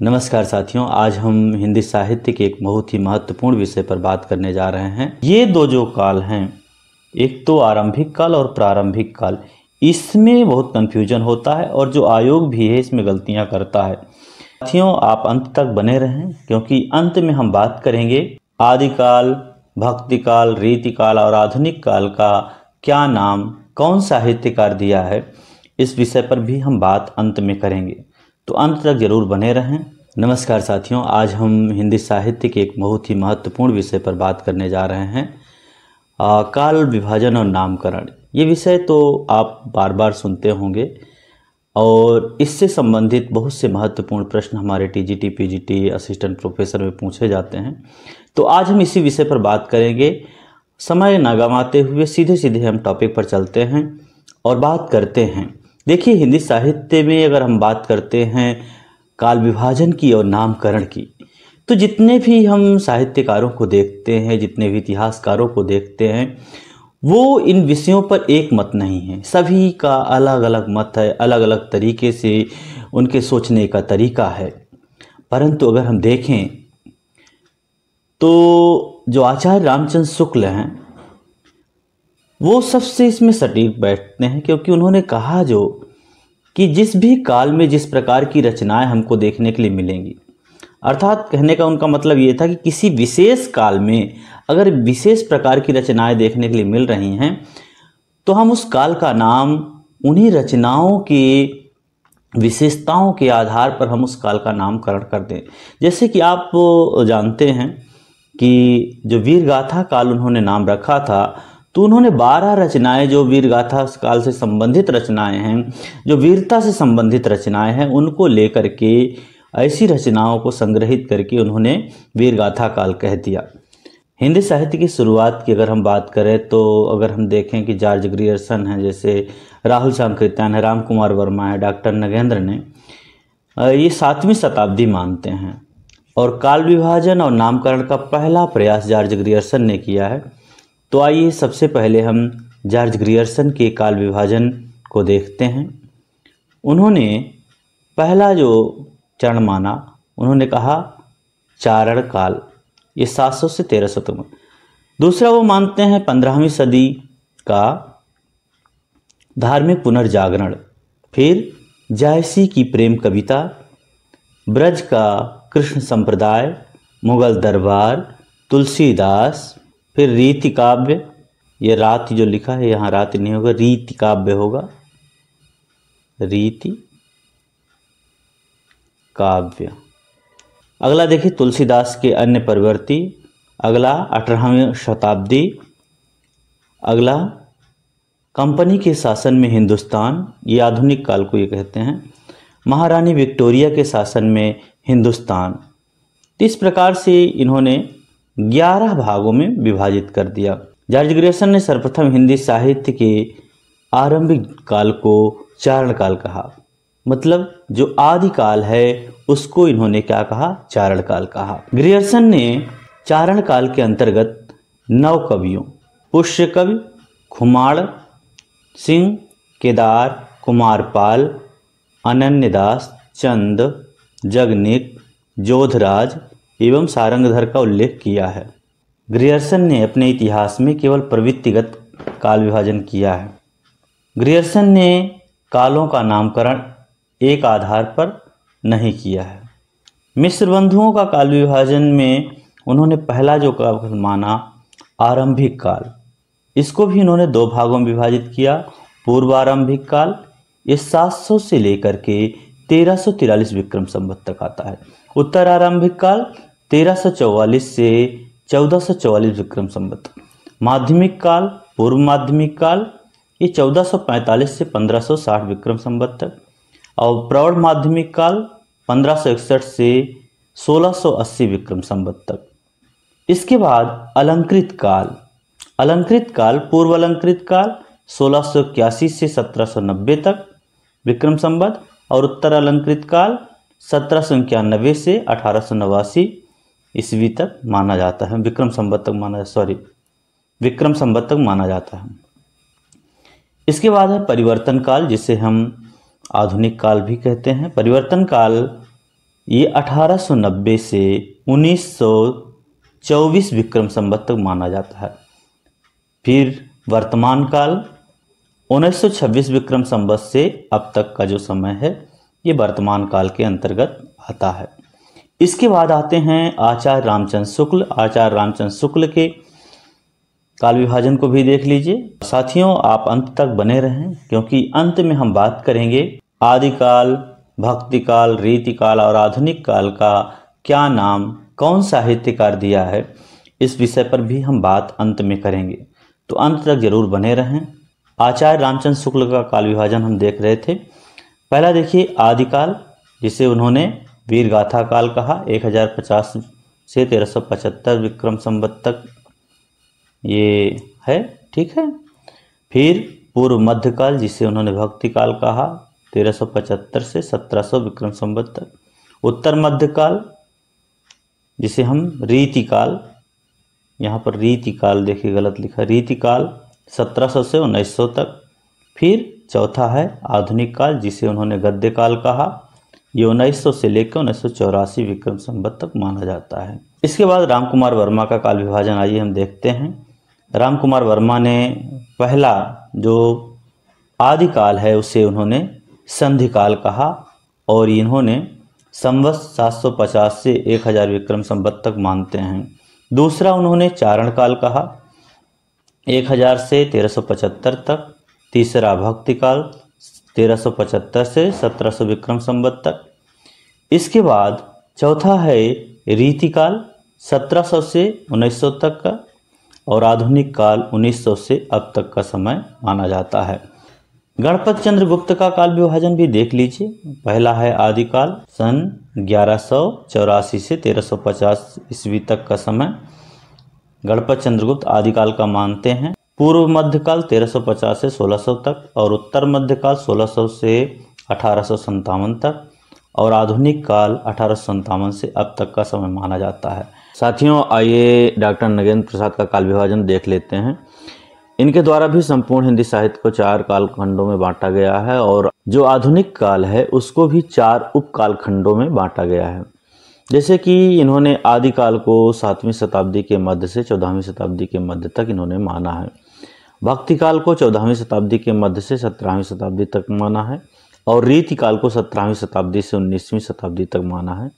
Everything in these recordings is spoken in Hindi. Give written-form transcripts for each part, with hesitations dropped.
नमस्कार साथियों, आज हम हिंदी साहित्य के एक बहुत ही महत्वपूर्ण विषय पर बात करने जा रहे हैं। ये दो जो काल हैं, एक तो आरंभिक काल और प्रारंभिक काल, इसमें बहुत कन्फ्यूजन होता है और जो आयोग भी है इसमें गलतियां करता है। साथियों, आप अंत तक बने रहें क्योंकि अंत में हम बात करेंगे आदिकाल, भक्तिकाल, रीतिकाल और आधुनिक काल का क्या नाम कौन साहित्यकार दिया है, इस विषय पर भी हम बात अंत में करेंगे, तो अंत तक जरूर बने रहें। नमस्कार साथियों, आज हम हिंदी साहित्य के एक बहुत ही महत्वपूर्ण विषय पर बात करने जा रहे हैं, काल विभाजन और नामकरण। ये विषय तो आप बार बार सुनते होंगे और इससे संबंधित बहुत से महत्वपूर्ण प्रश्न हमारे टीजीटी, पीजीटी, असिस्टेंट प्रोफेसर में पूछे जाते हैं। तो आज हम इसी विषय पर बात करेंगे। समय न गंवाते हुए सीधे सीधे हम टॉपिक पर चलते हैं और बात करते हैं। देखिए, हिंदी साहित्य में अगर हम बात करते हैं काल विभाजन की और नामकरण की, तो जितने भी हम साहित्यकारों को देखते हैं, जितने भी इतिहासकारों को देखते हैं, वो इन विषयों पर एक मत नहीं है। सभी का अलग अलग मत है, अलग अलग तरीके से उनके सोचने का तरीका है। परंतु अगर हम देखें तो जो आचार्य रामचंद्र शुक्ल हैं वो सबसे इसमें सटीक बैठते हैं, क्योंकि उन्होंने कहा जो कि जिस भी काल में जिस प्रकार की रचनाएं हमको देखने के लिए मिलेंगी, अर्थात कहने का उनका मतलब ये था कि किसी विशेष काल में अगर विशेष प्रकार की रचनाएं देखने के लिए मिल रही हैं तो हम उस काल का नाम उन्हीं रचनाओं की विशेषताओं के आधार पर हम उस काल का नामकरण कर दें। जैसे कि आप जानते हैं कि जो वीरगाथा काल उन्होंने नाम रखा था, तो उन्होंने 12 रचनाएं जो वीरगाथा काल से संबंधित रचनाएं हैं, जो वीरता से संबंधित रचनाएं हैं, उनको लेकर के ऐसी रचनाओं को संग्रहित करके उन्होंने वीरगाथा काल कह दिया। हिंदी साहित्य की शुरुआत की अगर हम बात करें तो अगर हम देखें कि जॉर्ज ग्रियर्सन हैं, जैसे राहुल सांकृत्यायन है, राम कुमार वर्मा है, डॉक्टर नगेंद्र ने, ये 7वीं शताब्दी मानते हैं और काल विभाजन और नामकरण का पहला प्रयास जॉर्ज ग्रियर्सन ने किया है। तो आइए सबसे पहले हम जॉर्ज ग्रियर्सन के काल विभाजन को देखते हैं। उन्होंने पहला जो चरण माना, उन्होंने कहा चारण काल, ये 700 से 1300 तक। दूसरा वो मानते हैं 15वीं सदी का धार्मिक पुनर्जागरण, फिर जायसी की प्रेम कविता, ब्रज का कृष्ण संप्रदाय, मुगल दरबार, तुलसीदास, फिर रीति काव्य, ये रात जो लिखा है यहाँ रात नहीं होगा, रीति काव्य होगा, रीति काव्य। अगला देखिए तुलसीदास के अन्य प्रवृत्ति, अगला 18वीं शताब्दी, अगला कंपनी के शासन में हिंदुस्तान, ये आधुनिक काल को ये कहते हैं, महारानी विक्टोरिया के शासन में हिंदुस्तान। इस प्रकार से इन्होंने 11 भागों में विभाजित कर दिया। जॉर्ज ग्रियर्सन ने सर्वप्रथम हिंदी साहित्य के आरंभिक काल को चारण काल कहा, मतलब जो आदि काल है उसको इन्होंने क्या कहा, चारण काल कहा। ग्रियर्सन ने चारण काल के अंतर्गत 9 कवियों, पुष्य कवि, खुमाड़ सिंह, केदार, कुमारपाल, अनन्यदास, चंद, जगनिक, जोधराज एवं सारंगधर का उल्लेख किया है। ग्रियर्सन ने अपने इतिहास में केवल प्रवृत्तिगत काल विभाजन किया है। ग्रियर्सन ने कालों का नामकरण एक आधार पर नहीं किया है। मिश्र बंधुओं का काल विभाजन में उन्होंने पहला जो काल माना आरंभिक काल, इसको भी इन्होंने 2 भागों में विभाजित किया। पूर्व आरंभिक काल, ये 700 से लेकर के 1343 विक्रम संवत तक आता है। उत्तर आरंभिक काल 1344 से 1444 विक्रम संवत। माध्यमिक काल, पूर्व माध्यमिक काल, ये 1445 से 1560 विक्रम संवत तक। और प्रौढ़ माध्यमिक काल 1561 से 1680 विक्रम संवत तक। इसके बाद अलंकृत काल, अलंकृत काल, पूर्व अलंकृत काल 1681 से 1790 तक विक्रम संवत और उत्तर अलंकृत काल 1791 से 1889 ईस्वी तक माना जाता है, विक्रम संवत तक माना जाता है। इसके बाद है परिवर्तन काल, जिसे हम आधुनिक काल भी कहते हैं। परिवर्तन काल ये 1890 से 1924 विक्रम संवत तक माना जाता है। फिर वर्तमान काल 1926 विक्रम संवत से अब तक का जो समय है ये वर्तमान काल के अंतर्गत आता है। इसके बाद आते हैं आचार्य रामचंद्र शुक्ल। आचार्य रामचंद्र शुक्ल के काल विभाजन को भी देख लीजिए। साथियों, आप अंत तक बने रहें, क्योंकि अंत में हम बात करेंगे आदिकाल, भक्ति काल, रीति काल और आधुनिक काल का क्या नाम कौन साहित्यकार दिया है, इस विषय पर भी हम बात अंत में करेंगे। तो अंत तक जरूर बने रहें। आचार्य रामचंद्र शुक्ल का काल विभाजन हम देख रहे थे। पहला देखिए आदिकाल, जिसे उन्होंने वीर गाथा काल कहा, 1050 से 1375 विक्रम संवत तक ये है, ठीक है। फिर पूर्व मध्यकाल, जिसे उन्होंने भक्ति काल कहा, 1375 से 1700 विक्रम संवत तक। उत्तर मध्यकाल, जिसे हम रीति काल, यहाँ पर रीति काल देखिए गलत लिखा, रीति काल 1700 से 1900 तक। फिर चौथा है आधुनिक काल, जिसे उन्होंने गद्य काल कहा, ये 1900 से लेकर 1984 विक्रम संवत तक माना जाता है। इसके बाद रामकुमार वर्मा का काल विभाजन आइए हम देखते हैं। रामकुमार वर्मा ने पहला जो आदिकाल है उसे उन्होंने संधि काल कहा और इन्होंने संवत 750 से 1000 विक्रम संवत तक मानते हैं। दूसरा उन्होंने चारण काल कहा, 1000 से 1375 तक। तीसरा भक्ति काल 1375 से 1700 विक्रम संवत तक। इसके बाद चौथा है रीति काल, 1700 से 1900 तक का, और आधुनिक काल 1900 से अब तक का समय माना जाता है। गणपत चंद्र गुप्त का काल विभाजन भी देख लीजिए। पहला है आदिकाल, सन 1184 से 1350 ईस्वी तक का समय गणपत चंद्रगुप्त आदिकाल का मानते हैं। पूर्व मध्यकाल 1350 से 1600 तक, और उत्तर मध्यकाल 1600 से 1857 तक, और आधुनिक काल 1857 से अब तक का समय माना जाता है। साथियों, आइए डॉक्टर नगेंद्र प्रसाद का काल विभाजन देख लेते हैं। इनके द्वारा भी संपूर्ण हिंदी साहित्य को 4 कालखंडों में बांटा गया है, और जो आधुनिक काल है उसको भी 4 उपकाल खंडों में बांटा गया है। जैसे कि इन्होंने आदिकाल को 7वीं शताब्दी के मध्य से 14वीं शताब्दी के मध्य तक इन्होंने माना है। भक्ति काल को 14वीं शताब्दी के मध्य से 17वीं शताब्दी तक माना है, और रीति काल को 17वीं शताब्दी से 19वीं शताब्दी तक माना है।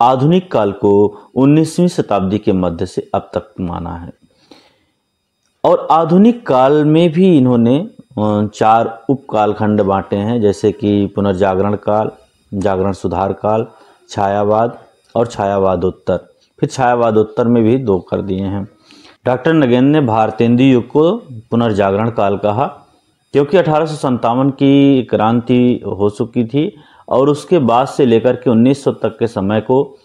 आधुनिक काल को 19वीं शताब्दी के मध्य से अब तक माना है। और आधुनिक काल में भी इन्होंने 4 उपकाल खंड बांटे हैं, जैसे कि पुनर्जागरण काल, जागरण सुधार काल, छायावाद और छायावादोत्तर। फिर छायावादोत्तर में भी 2 कर दिए हैं। डॉक्टर नगेंद्र ने भारतेंदु युग को पुनर्जागरण काल कहा, क्योंकि 1857 की क्रांति हो चुकी थी और उसके बाद से लेकर के 1900 तक के समय को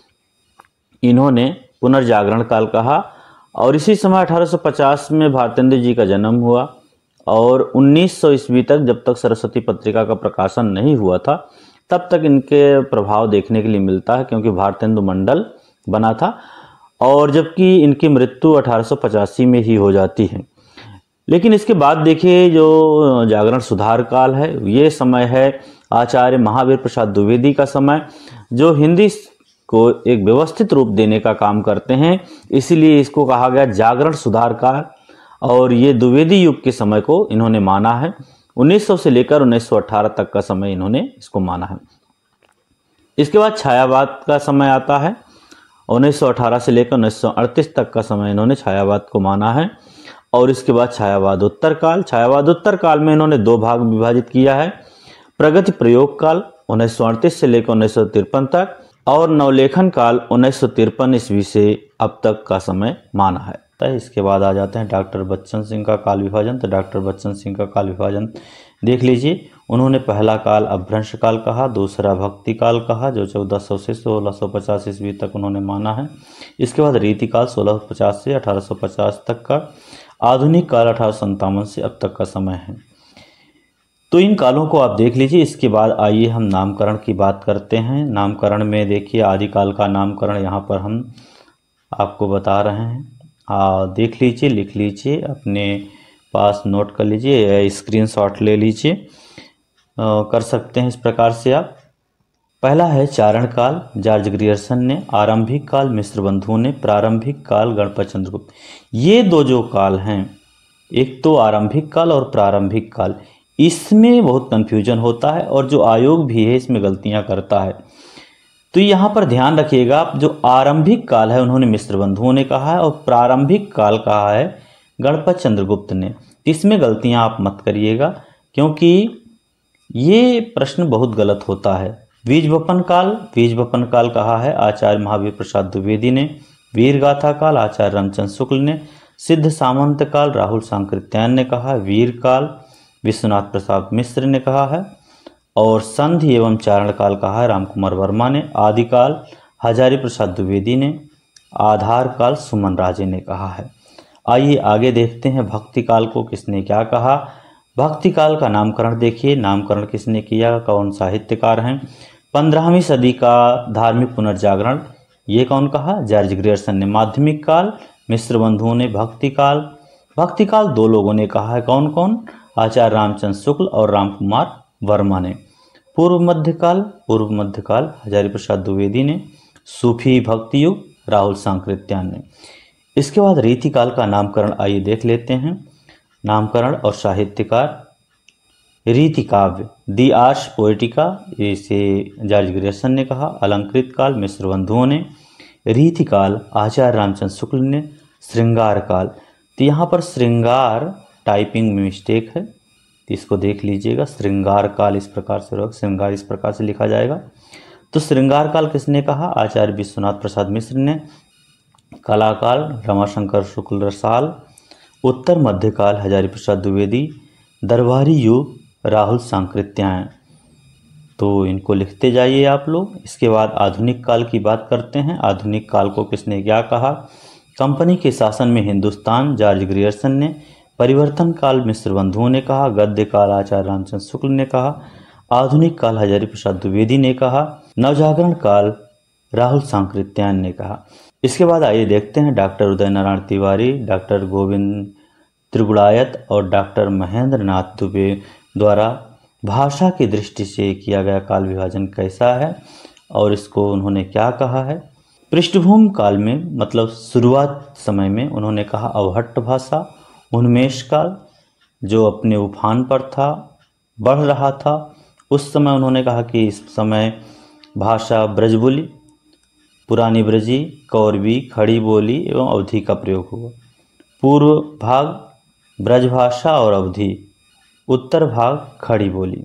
इन्होंने पुनर्जागरण काल कहा। और इसी समय 1850 में भारतेंदु जी का जन्म हुआ, और 1900 ईस्वी तक, जब तक सरस्वती पत्रिका का प्रकाशन नहीं हुआ था, तब तक इनके प्रभाव देखने के लिए मिलता है, क्योंकि भारतेंदु मंडल बना था, और जबकि इनकी मृत्यु 1885 में ही हो जाती है। लेकिन इसके बाद देखिए जो जागरण सुधार काल है, ये समय है आचार्य महावीर प्रसाद द्विवेदी का समय, जो हिंदी को एक व्यवस्थित रूप देने का काम करते हैं, इसीलिए इसको कहा गया जागरण सुधार काल। और ये द्विवेदी युग के समय को इन्होंने माना है। 1900 से लेकर 1918 तक का समय इन्होंने इसको माना है। इसके बाद छायावाद का समय आता है। 1918 से लेकर 1938 तक का समय इन्होंने छायावाद को माना है। और इसके बाद छायावादोत्तर काल। छायावादोत्तर काल में इन्होंने 2 भाग विभाजित किया है। प्रगति प्रयोग काल 1938 से लेकर 1953 तक, और नवलेखन काल 1953 ईस्वी से अब तक का समय माना है। इसके बाद आ जाते हैं डॉक्टर बच्चन सिंह का काल विभाजन। तो डॉक्टर बच्चन सिंह का काल विभाजन देख लीजिए। उन्होंने पहला काल अपभ्रंश काल कहा, दूसरा भक्ति काल कहा, जो 1400 से 1650 ईस्वी तक उन्होंने माना है। इसके बाद रीति काल 1650 से 1850 तक का, आधुनिक काल 1857 से अब तक का समय है। तो इन कालों को आप देख लीजिए। इसके बाद आइए हम नामकरण की बात करते हैं। नामकरण में देखिए आदिकाल का नामकरण यहाँ पर हम आपको बता रहे हैं। देख लीजिए, लिख लीजिए, अपने पास नोट कर लीजिए या स्क्रीनशॉट ले लीजिए। कर सकते हैं इस प्रकार से आप। पहला है चारण काल, जॉर्ज ग्रियर्सन ने, आरंभिक काल मिस्र बंधुओं ने, प्रारंभिक काल गणपत चंद्रगुप्त। ये दो जो काल हैं, एक तो आरंभिक काल और प्रारंभिक काल, इसमें बहुत कन्फ्यूजन होता है और जो आयोग भी है इसमें गलतियां करता है। तो यहाँ पर ध्यान रखिएगा, जो आरंभिक काल है उन्होंने मिस्र बंधुओं ने कहा है और प्रारंभिक काल कहा है गणपत चंद्रगुप्त ने। इसमें गलतियां आप मत करिएगा क्योंकि ये प्रश्न बहुत गलत होता है। बीज बपन काल कहा है आचार्य महावीर प्रसाद द्विवेदी ने। वीर गाथा काल आचार्य रामचंद्र शुक्ल ने। सिद्ध सामंत काल राहुल सांकृत्यायन ने कहा। वीर काल विश्वनाथ प्रसाद मिश्र ने कहा है और संधि एवं चारण काल कहा है रामकुमार वर्मा ने। आदिकाल हजारी प्रसाद द्विवेदी ने। आधार काल सुमन राजे ने कहा है। आइए आगे देखते हैं भक्ति काल को किसने क्या कहा। भक्ति काल का नामकरण देखिए, नामकरण किसने किया, कौन साहित्यकार हैं। 15वीं सदी का धार्मिक पुनर्जागरण, ये कौन कहा, जॉर्ज ग्रियर्सन ने। माध्यमिक काल मिस्र बंधुओं ने। भक्ति काल दो लोगों ने कहा है, कौन कौन, आचार्य रामचंद्र शुक्ल और रामकुमार वर्मा ने। पूर्व मध्यकाल हजारी प्रसाद द्विवेदी ने। सूफी भक्ति युग राहुल सांकृत्यायन ने। इसके बाद रीतिकाल का नामकरण आइए देख लेते हैं। नामकरण और साहित्यकार, रीति काव्य दी आर्श पोएटिका, इसे जॉर्ज ग्रियर्सन ने कहा। अलंकृत काल मिस्र बंधुओं ने। रीतिकाल आचार्य रामचंद्र शुक्ल ने। श्रृंगार काल, तो यहाँ पर श्रृंगार टाइपिंग में मिस्टेक है, तो इसको देख लीजिएगा। श्रृंगार काल इस प्रकार से होगा, श्रृंगार इस प्रकार से लिखा जाएगा। तो श्रृंगार काल किसने कहा, आचार्य विश्वनाथ प्रसाद मिश्र ने। कलाकाल रमाशंकर शुक्ल रसाल। उत्तर मध्यकाल हजारी प्रसाद द्विवेदी। दरबारी युग राहुल सांकृत्यायन। तो इनको लिखते जाइए आप लोग। इसके बाद आधुनिक काल की बात करते हैं। आधुनिक काल को किसने क्या कहा, कंपनी के शासन में हिंदुस्तान जॉर्ज ग्रियर्सन ने। परिवर्तन काल मिस्र बंधुओं ने कहा। गद्य काल आचार्य रामचंद्र शुक्ल ने कहा। आधुनिक काल हजारी प्रसाद द्विवेदी ने कहा। नवजागरण काल राहुल सांकृत्यायन ने कहा। इसके बाद आइए देखते हैं डॉक्टर उदय नारायण तिवारी, डॉक्टर गोविंद त्रिगुणायत और डॉक्टर महेंद्र नाथ दुबे द्वारा भाषा की दृष्टि से किया गया काल विभाजन कैसा है और इसको उन्होंने क्या कहा है। पृष्ठभूमि काल में मतलब शुरुआत समय में उन्होंने कहा अवहट्ट भाषा। उन्मेष काल जो अपने उफान पर था, बढ़ रहा था, उस समय उन्होंने कहा कि इस समय भाषा ब्रजबोली, पुरानी ब्रजी, कौरवी, खड़ी बोली एवं अवधी का प्रयोग हुआ। पूर्व भाग ब्रजभाषा और अवधी, उत्तर भाग खड़ी बोली।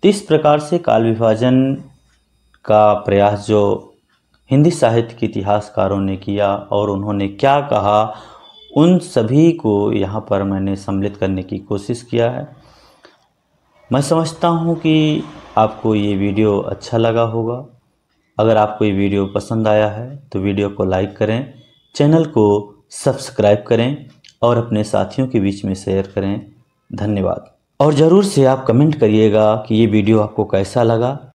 तो इस प्रकार से काल विभाजन का प्रयास जो हिंदी साहित्य के इतिहासकारों ने किया और उन्होंने क्या कहा, उन सभी को यहाँ पर मैंने सम्मिलित करने की कोशिश किया है। मैं समझता हूँ कि आपको ये वीडियो अच्छा लगा होगा। अगर आपको ये वीडियो पसंद आया है तो वीडियो को लाइक करें, चैनल को सब्सक्राइब करें और अपने साथियों के बीच में शेयर करें। धन्यवाद। और ज़रूर से आप कमेंट करिएगा कि ये वीडियो आपको कैसा लगा।